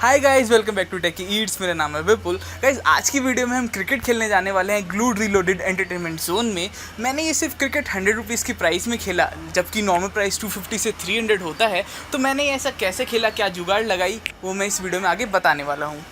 Hi guys, welcome back to techie eats. मेरा नाम है विपुल। गाइस, आज की वीडियो में हम क्रिकेट खेलने जाने वाले हैं ग्लूड रीलोडेड एंटरटेनमेंट जोन में। मैंने ये सिर्फ क्रिकेट 100 रुपीज़ की प्राइस में खेला, जबकि नॉर्मल प्राइस 250 से 300 होता है। तो मैंने ये ऐसा कैसे खेला, क्या जुगाड़ लगाई, वो मैं इस वीडियो में आगे बताने वाला हूँ।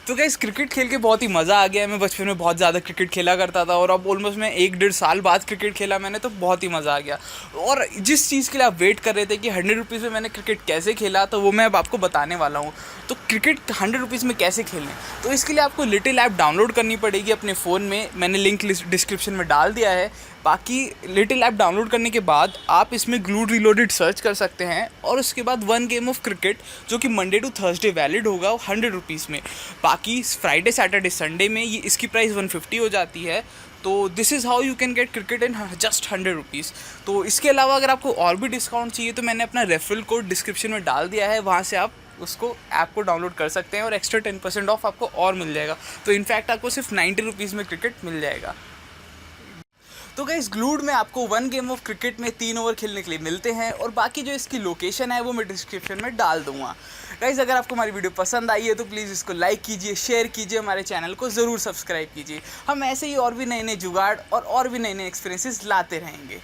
तो गाइस, क्रिकेट खेल के बहुत ही मज़ा आ गया। मैं बचपन में बहुत ज़्यादा क्रिकेट खेला करता था और अब ऑलमोस्ट मैं 1-1.5 साल बाद क्रिकेट खेला मैंने, तो बहुत ही मज़ा आ गया। और जिस चीज़ के लिए आप वेट कर रहे थे कि 100 रुपीज़ में मैंने क्रिकेट कैसे खेला, तो वो मैं अब आपको बताने वाला हूँ। तो क्रिकेट 100 रुपीज़ में कैसे खेलें, तो इसके लिए आपको लिटिल ऐप डाउनलोड करनी पड़ेगी अपने फ़ोन में। मैंने लिंक डिस्क्रिप्शन में डाल दिया है। बाकी लिटिल ऐप डाउनलोड करने के बाद आप इसमें ग्लूड रीलोडेड सर्च कर सकते हैं और उसके बाद 1 गेम ऑफ क्रिकेट, जो कि मंडे टू थर्सडे वैलिड होगा, 100 रुपीज़ में। बाकी फ्राइडे सैटरडे संडे में ये इसकी प्राइस 150 हो जाती है। तो this is how you can get cricket in just 100 rupees. तो इसके अलावा अगर आपको और भी डिस्काउंट चाहिए तो मैंने अपना रेफरल कोड डिस्क्रिप्शन में डाल दिया है, वहाँ से आप उसको ऐप को डाउनलोड कर सकते हैं और एक्स्ट्रा 10% ऑफ आपको और मिल जाएगा। तो इनफैक्ट आपको सिर्फ 90 रुपीज़ में क्रिकेट मिल जाएगा। तो गाइस, ग्लूड में आपको 1 गेम ऑफ क्रिकेट में 3 ओवर खेलने के लिए मिलते हैं और बाकी जो इसकी लोकेशन है वो मैं डिस्क्रिप्शन में डाल दूंगा। गाइस, अगर आपको हमारी वीडियो पसंद आई है तो प्लीज़ इसको लाइक कीजिए, शेयर कीजिए, हमारे चैनल को ज़रूर सब्सक्राइब कीजिए। हम ऐसे ही और भी नए नए जुगाड़ और भी नए नए एक्सपीरियंसेस लाते रहेंगे।